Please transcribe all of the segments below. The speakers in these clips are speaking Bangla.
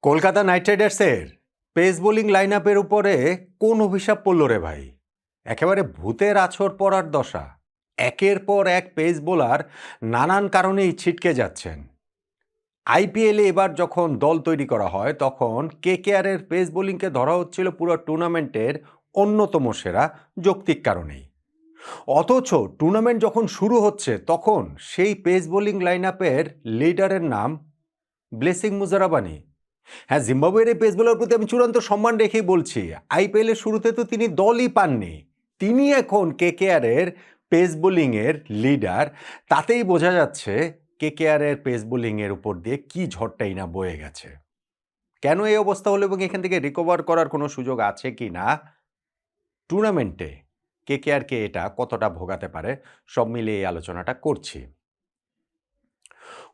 কলকাতা নাইট রাইডার্সের পেস বোলিং লাইন আপের উপরে কোন অভিশাপ পড়ল রে ভাই? একেবারে ভূতের আছড় পড়ার দশা। একের পর এক পেস বোলার নানান কারণেই ছিটকে যাচ্ছেন। আইপিএলে এবার যখন দল তৈরি করা হয় তখন কেকেআরের পেস বোলিংকে ধরা হচ্ছিল পুরো টুর্নামেন্টের অন্যতম সেরা যৌক্তিক কারণেই। অথচ টুর্নামেন্ট যখন শুরু হচ্ছে তখন সেই পেস বোলিং লাইন আপের লিডারের নাম ব্লেসিং মুজারাবানি। হ্যাঁ, জিম্বাবুয়ের এই পেস বোলার প্রতি আমি চূড়ান্ত সম্মান রেখেই বলছি, আইপিএল এর শুরুতে তো তিনি দলই পাননি, তিনি এখন কেকেআর এর পেস বোলিং এর লিডার। তাতেই বোঝা যাচ্ছে কেকেআর এর পেস বোলিং এর উপর দিয়ে কি ঝড়টাই না বয়ে গেছে। কেন এই অবস্থা হলো এবং এখান থেকে রিকভার করার কোনো সুযোগ আছে কি না, টুর্নামেন্টে কেকেআর কে এটা কতটা ভোগাতে পারে, সব মিলিয়ে এই আলোচনাটা করছি।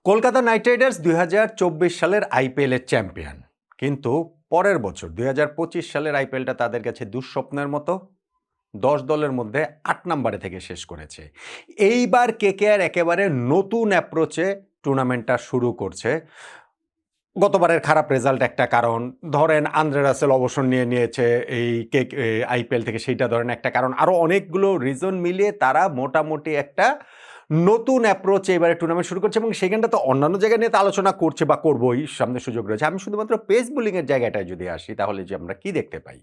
কলকাতা নাইট রাইডার্স 2024 সালের আইপিএল এর চ্যাম্পিয়ন, কিন্তু পরের বছর 2025 সালের আইপিএলটা তাদের কাছে দুঃস্বপ্নের মতো। 10 দলের মধ্যে 8 নম্বরে থেকে শেষ করেছে। এইবার কেকেআর একেবারে নতুন অ্যাপ্রোচে টুর্নামেন্টটা শুরু করছে। গতবারের খারাপ রেজাল্ট একটা কারণ, ধরেন আন্দ্রে রাসেল অবসর নিয়েছে এই আইপিএল থেকে, সেইটা ধরেন একটা কারণ, আরও অনেকগুলো রিজন মিলিয়ে তারা মোটামুটি একটা নতুন অ্যাপ্রোচে এবারে টুর্নামেন্ট শুরু করছে এবং সেখানটা তো অন্যান্য জায়গা নিয়ে তো আলোচনা করছে বা করবোই, সামনে সুযোগ রয়েছে। আমি শুধুমাত্র পেস বোলিংয়ের জায়গাটায় যদি আসি তাহলে যে আমরা কি দেখতে পাই,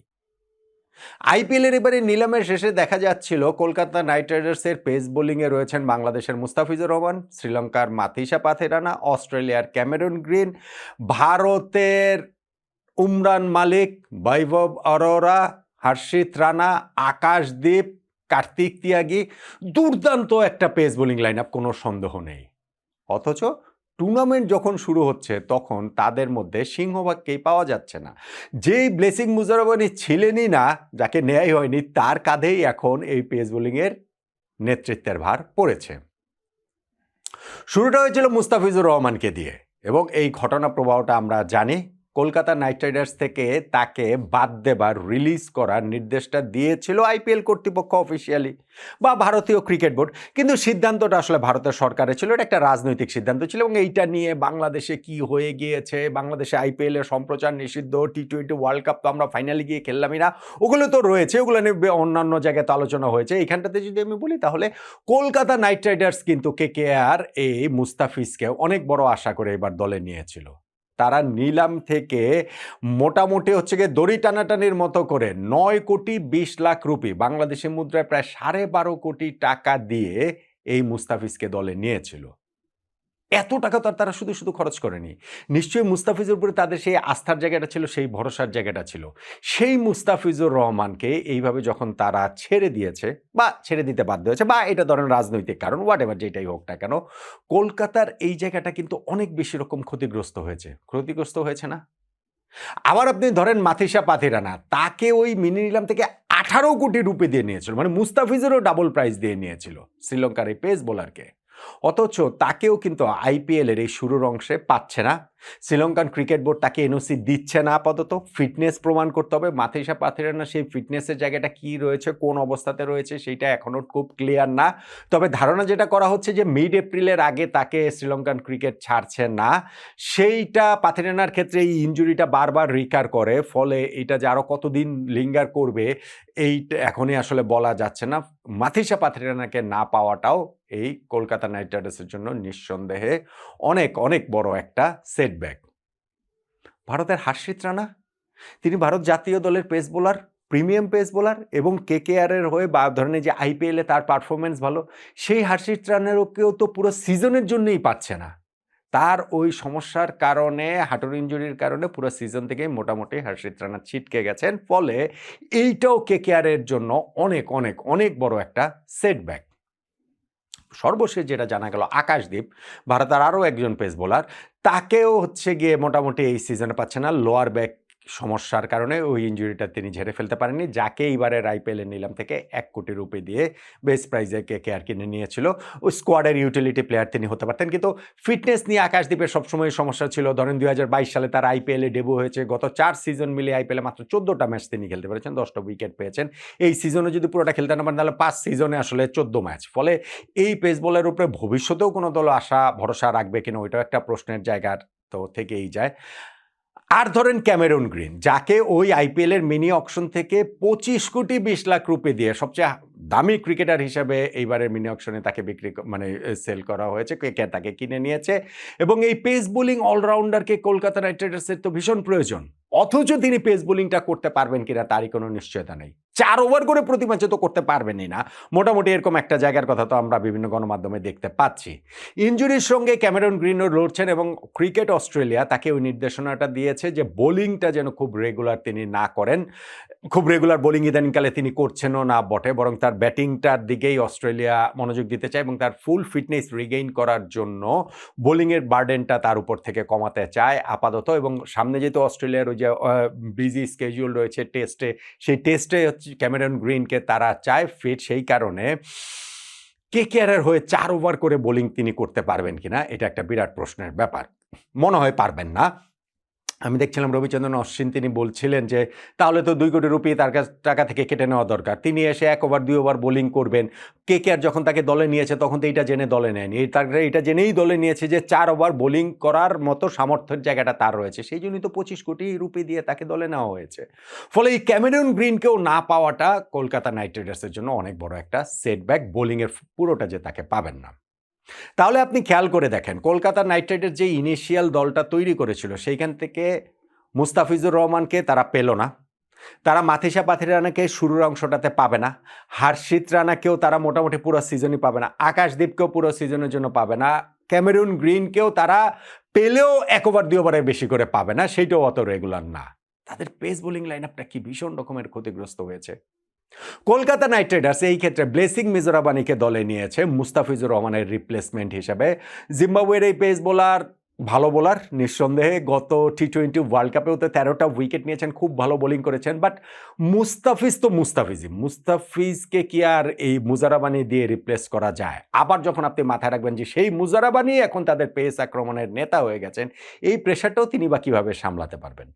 আইপিএলের এবারে নিলামের শেষে দেখা যাচ্ছিল কলকাতা নাইট রাইডার্সের পেস বোলিংয়ে রয়েছেন বাংলাদেশের মুস্তাফিজুর রহমান, শ্রীলঙ্কার মাথিসা পাথেরানা, অস্ট্রেলিয়ার ক্যামেরন গ্রিন, ভারতের উমরান মালিক, বৈভব অরোরা, হর্ষিত রানা, আকাশদীপ, কার্তিক তিয়াগী। দুর্দান্ত একটা পেস বোলিং লাইন আপ, কোনো সন্দেহ নেই। অথচ টুর্নামেন্ট যখন শুরু হচ্ছে তখন তাদের মধ্যে সিংহভাগকেই পাওয়া যাচ্ছে না। যেই ব্লেসিং মুজারাবানি ছিলেনই না, যাকে নেয়াই হয়নি, তার কাঁধেই এখন এই পেস বোলিংয়ের নেতৃত্বের ভার পড়েছে। শুরুটা হয়েছিল মুস্তাফিজুর রহমানকে দিয়ে এবং এই ঘটনা প্রবাহটা আমরা জানি। কলকাতা নাইট রাইডার্স থেকে তাকে বাদ দেবার, রিলিজ করার নির্দেশটা দিয়েছিল আইপিএল কর্তৃপক্ষ অফিসিয়ালি বা ভারতীয় ক্রিকেট বোর্ড, কিন্তু সিদ্ধান্তটা আসলে ভারতের সরকারের ছিল। এটা একটা রাজনৈতিক সিদ্ধান্ত ছিল এবং এইটা নিয়ে বাংলাদেশে কি হয়ে গিয়েছে, বাংলাদেশে আইপিএলের সম্প্রচার নিষিদ্ধ, টি-20 ওয়ার্ল্ড কাপ তো আমরা ফাইনালি গিয়ে খেললামই না, ওগুলো তো রয়েছে, ওগুলো নিয়ে অন্যান্য জায়গায় তো আলোচনা হয়েছে। এইখানটাতে যদি আমি বলি তাহলে কলকাতা নাইট রাইডার্স কিন্তু কেকেআর এই মুস্তাফিজকে অনেক বড় আশা করে এবার দলে নিয়েছিল। তারা নিলাম থেকে মোটামুটি হচ্ছে গিয়ে দড়ি টানাটানির মতো করে 9,20,00,000 রুপি, বাংলাদেশি মুদ্রায় প্রায় 12.5 কোটি টাকা দিয়ে এই মুস্তাফিজকে দলে নিয়েছিল। এত টাকা তো আর তারা শুধু শুধু খরচ করেনি। নিশ্চয়ই মুস্তাফিজের উপরে তাদের সেই আস্থার জায়গাটা ছিল, সেই ভরসার জায়গাটা ছিল। সেই মুস্তাফিজুর রহমানকে এইভাবে যখন তারা ছেড়ে দিয়েছে বা ছেড়ে দিতে বাধ্য হয়েছে, বা এটা ধরেন রাজনৈতিক কারণ, হোয়াট এভার যেটাই হোক না কেন, কলকাতার এই জায়গাটা কিন্তু অনেক বেশি রকম ক্ষতিগ্রস্ত হয়েছে না? আবার আপনি ধরেন মাথিসা পাথিরানা, তাকে ওই মিনি নিলাম থেকে 18 কোটি রুপি দিয়ে নিয়েছিল, মানে মুস্তাফিজেরও ডাবল প্রাইস দিয়ে নিয়েছিল শ্রীলঙ্কার এই পেস বোলারকে। অথচ তাকেও কিন্তু আইপিএলের এই শুরুর অংশে পাচ্ছে না। শ্রীলঙ্কান ক্রিকেট বোর্ড তাকে এনওসি দিচ্ছে না আপাতত। ফিটনেস প্রমাণ করতে হবে। মাথিসা পাথিরানা সেই ফিটনেসের জায়গাটা কি রয়েছে, কোন অবস্থাতে রয়েছে, সেটা এখনও খুব ক্লিয়ার না। তবে ধারণা যেটা করা হচ্ছে যে মিড এপ্রিলের আগে তাকে শ্রীলঙ্কান ক্রিকেট ছাড়ছে না। সেইটা পাথিরানার ক্ষেত্রে এই ইনজুরিটা বারবার রিকার করে, ফলে এটা যে আরও কতদিন লিঙ্গার করবে এইটা এখনই আসলে বলা যাচ্ছে না। মাথিসা পাথিরানাকে না পাওয়াটাও এই কলকাতা নাইট রাইডার্সের জন্য নিঃসন্দেহে অনেক অনেক বড় একটা সেটব্যাক। ভারতের হর্ষিত রানা, তিনি ভারত জাতীয় দলের pace bowler, premium pace bowler এবং কেকেআরের হয়ে বা ধরেন যে আইপিএলে তার পারফরমেন্স ভালো, সেই হর্ষিত রানাকেও তো পুরো সিজনের জন্যই পাচ্ছে না। তার ওই সমস্যার কারণে, হাঁটুর ইনজুরির কারণে পুরো সিজন থেকেই মোটামুটি হর্ষিত রানা ছিটকে গেছেন। ফলে এইটাও কেকেআরের জন্য অনেক অনেক অনেক বড় একটা সেটব্যাক। সর্বশেষ যেটা জানা গেল, আকাশদীপ, ভারতের আরও একজন পেস বোলার, তাকেও হচ্ছে গিয়ে মোটামুটি এই সিজনে পাচ্ছে না। লোয়ার ব্যাক সমস্যার কারণে ওই ইনজুরিটা তিনি ঝেড়ে ফেলতে পারেননি, যাকে এইবারের আইপিএলের নিলাম থেকে 1 কোটি রুপি দিয়ে বেস্ট প্রাইজে কেকেআর কিনে নিয়েছিল। ওই স্কোয়াডের ইউটিলিটি প্লেয়ার তিনি হতে পারতেন, কিন্তু ফিটনেস নিয়ে আকাশদীপের সবসময় সমস্যা ছিল। ধরেন 2022 সালে তার আইপিএলে ডেবু হয়েছে, গত 4 সিজন মিলে আইপিএলে মাত্র 14টা ম্যাচ তিনি খেলতে পেরেছেন, 10টা উইকেট পেয়েছেন। এই সিজনে যদি পুরোটা খেলতে না পারেন তাহলে 5 সিজনে আসলে 14 ম্যাচ। ফলে এই পেস বোলারের উপরে ভবিষ্যতেও কোনো দল আশা ভরসা রাখবে কিনা, ওইটাও একটা প্রশ্নের জায়গার তো থেকেই যায়। আর ধরেন ক্যামেরন গ্রিন, যাকে ওই আইপিএলের মিনি অকশন থেকে 25 কোটি 20 লাখ রুপি দিয়ে সবচেয়ে দামি ক্রিকেটার হিসেবে এইবারের মিনি অকশনে তাকে সেল করা হয়েছে, তাকে কিনে নিয়েছে। এবং এই পেস বোলিং অলরাউন্ডারকে কলকাতা নাইট রাইডার্সের তো ভীষণ প্রয়োজন, অথচ তিনি পেস বোলিংটা করতে পারবেন কিনা তারই কোনো নিশ্চয়তা নেই। 4 ওভার করে প্রতি ম্যাচে তো করতে পারবেনই না, মোটামুটি এরকম একটা জায়গার কথা তো আমরা বিভিন্ন গণমাধ্যমে দেখতে পাচ্ছি। ইনজুরির সঙ্গে ক্যামেরন গ্রিনও লড়ছেন এবং ক্রিকেট অস্ট্রেলিয়া তাকে ওই নির্দেশনাটা দিয়েছে যে বোলিংটা যেন খুব রেগুলার তিনি না করেন। খুব রেগুলার বোলিং ইদানিংকালে তিনি করছেনও না বটে, বরং তার ব্যাটিংটার দিকেই অস্ট্রেলিয়া মনোযোগ দিতে চায় এবং তার ফুল ফিটনেস রিগেইন করার জন্য বোলিংয়ের বার্ডেনটা তার উপর থেকে কমাতে চায় আপাতত। এবং সামনে যেহেতু অস্ট্রেলিয়ার ওই যে বিজি স্কেডিউল রয়েছে টেস্টে, সেই টেস্টে হচ্ছে ক্যামেরন গ্রিনকে তারা চায় ফিট, সেই কারণে কেকেআরের হয়ে 4 ওভার করে বোলিং তিনি করতে পারবেন কিনা এটা একটা বিরাট প্রশ্নের ব্যাপার। মনে হয় পারবেন না। আমি দেখছিলাম রবিচন্দ্রন অশ্বিন তিনি বলছিলেন যে তাহলে তো 2 কোটি রুপি তার কাছ টাকা থেকে কেটে নেওয়া দরকার, তিনি এসে 1 ওভার 2 ওভার বোলিং করবেন। কেকেআর যখন তাকে দলে নিয়েছে তখন তো এইটা জেনে দলে নেয়নি, এটা জেনেই দলে নিয়েছে যে 4 ওভার বোলিং করার মতো সামর্থ্যের জায়গাটা তার রয়েছে, সেই জন্যই তো 25 কোটি রুপি দিয়ে তাকে দলে নেওয়া হয়েছে। ফলে এই ক্যামেরন গ্রিনকেও না পাওয়াটা কলকাতা নাইট রাইডার্সের জন্য অনেক বড় একটা সেটব্যাক, বোলিংয়ের পুরোটা যে তাকে পাবেন না। তাহলে আপনি খেয়াল করে দেখেন কলকাতা নাইট রাইডার্স যে ইনিশিয়াল দলটা তৈরি করেছিল সেইখান থেকে মুস্তাফিজুর রহমানকে তারা পেল না, তারা মাথিসা পাথিরানাকে শুরুর অংশটাতে পাবে না, হার্ষিত রানাকেও তারা মোটামুটি পুরো সিজনই পাবে না, আকাশদীপকেও পুরো সিজনের জন্য পাবে না, ক্যামেরুন গ্রিনকেও তারা পেলেও 1 ওভার 2 ওভারের বেশি করে পাবে না, সেইটাও অত রেগুলার না। তাদের পেস বোলিং লাইন আপটা কি ভীষণ রকমের ক্ষতিগ্রস্ত হয়েছে। কলকাতা নাইট রাইডার্স এই ক্ষেত্রে ব্লেসিং মিজোরাবানিকে দলে নিয়েছে মুস্তাফিজুর রহমানের রিপ্লেসমেন্ট হিসেবে। জিম্বাবুয়ের এই পেস বোলার ভালো বোলার নিঃসন্দেহে, গত টি20 ওয়ার্ল্ড কাপেও তো 13টা উইকেট নিয়েছেন, খুব ভালো বোলিং করেছেন। বাট মুস্তাফিজ তো মুস্তাফিজকে কি আর এই মুজারাবানি দিয়ে রিপ্লেস করা যায়? আবার যখন আপনি মাথায় রাখবেন যে সেই মুজারাবানি এখন তাদের পেস আক্রমণের নেতা হয়ে গেছেন, এই প্রেশারটাও তিনি বা কীভাবে সামলাতে পারবেন?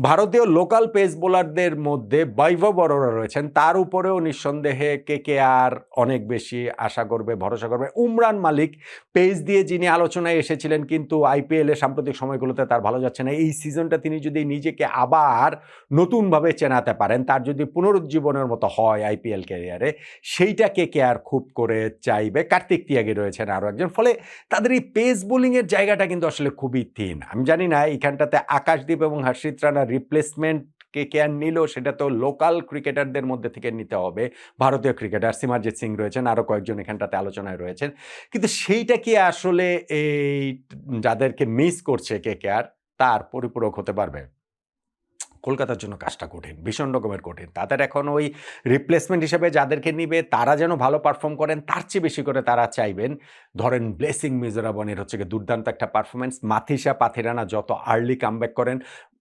ভারতীয় লোকাল পেস বোলারদের মধ্যে বৈভব অরোরা রয়েছেন, তার উপরেও নিঃসন্দেহে কেকেআর অনেক বেশি আশা করবে, ভরসা করবে। উমরান মালিক পেস দিয়ে যিনি আলোচনায় এসেছিলেন, কিন্তু আইপিএলে সাম্প্রতিক সময়গুলোতে তার ভালো যাচ্ছে না। এই সিজনটা তিনি যদি নিজেকে আবার নতুনভাবে চেনাতে পারেন, তার যদি পুনরুজ্জীবনের মতো হয় আইপিএল ক্যারিয়ারে, সেইটা কেকেআর খুব করে চাইবে। কার্তিক তিয়াগী রয়েছেন আরও একজন। ফলে তাদের এই পেস বোলিংয়ের জায়গাটা কিন্তু আসলে খুবই থিন। আমি জানি না এইখানটাতে আকাশদীপ এবং হর্ষিত রানার রিপ্লেসমেন্ট কেকেআর নিল, সেটা তো লোকাল ক্রিকেটারদের মধ্যে থেকে নিতে হবে। ভারতীয় ক্রিকেটার সিমারজিৎ সিং রয়েছেন, আরও কয়েকজন এখানটাতে আলোচনায় রয়েছেন, কিন্তু সেইটা কি আসলে এই যাদেরকে মিস করছে কেকেআর তার পরিপূরক হতে পারবে? কলকাতার জন্য কাজটা কঠিন, ভীষণ রকমের কঠিন। তাদের এখন ওই রিপ্লেসমেন্ট হিসেবে যাদেরকে নিবে তারা যেন ভালো পারফর্ম করেন, তার চেয়ে বেশি করে তারা চাইবেন ধরেন ব্লেসিং মিজোরাবানির হচ্ছে গিয়ে দুর্দান্ত একটা পারফরমেন্স, মাথিসা পাথিরানা যত আর্লি কামব্যাক করেন,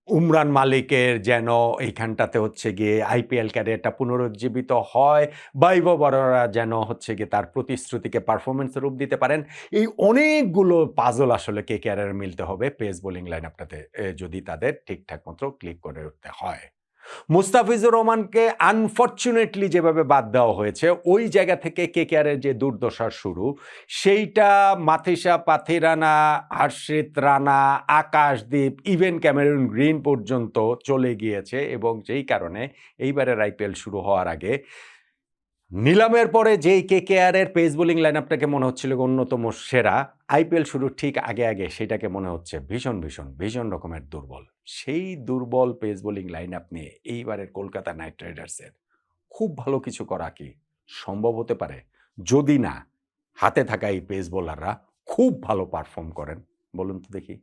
উমরান মালিকের যেন এইখানটাতে হচ্ছে গিয়ে আইপিএল ক্যারিয়ারটা পুনরুজ্জীবিত হয়, বৈভব অরোরা যেন হচ্ছে গিয়ে তার প্রতিশ্রুতিকে পারফরমেন্সের রূপ দিতে পারেন। এই অনেকগুলো পাজল আসলে কেকেআরের মিলতে হবে পেস বোলিং লাইন আপটাতে, যদি তাদের ঠিকঠাক মতো ক্লিক করে উঠতে হয়। মুস্তাফিজুর রহমানকে আনফরচুনেটলি যেভাবে বাদ দেওয়া হয়েছে, ওই জায়গা থেকে কেকেআরের যে দুর্দশার শুরু, সেইটা Matheesha Pathirana, Harshit Rana, Akashdeep, even Cameron Green পর্যন্ত চলে গিয়েছে। এবং যেই কারণে এইবারের আইপিএল শুরু হওয়ার আগে নিলামের পরে যেই কেকেআরের পেস বোলিং লাইন আপটাকে মনে হচ্ছিল অন্যতম সেরা, আইপিএল শুরুর ঠিক আগে সেটাকে মনে হচ্ছে ভীষণ রকমের দুর্বল। সেই দুর্বল পেস বোলিং লাইন আপ নিয়ে এইবারের কলকাতা নাইট রাইডার্সের খুব ভালো কিছু করা কি সম্ভব হতে পারে, যদি না হাতে থাকা এই পেস বোলাররা খুব ভালো পারফর্ম করেন? বলুন তো দেখি।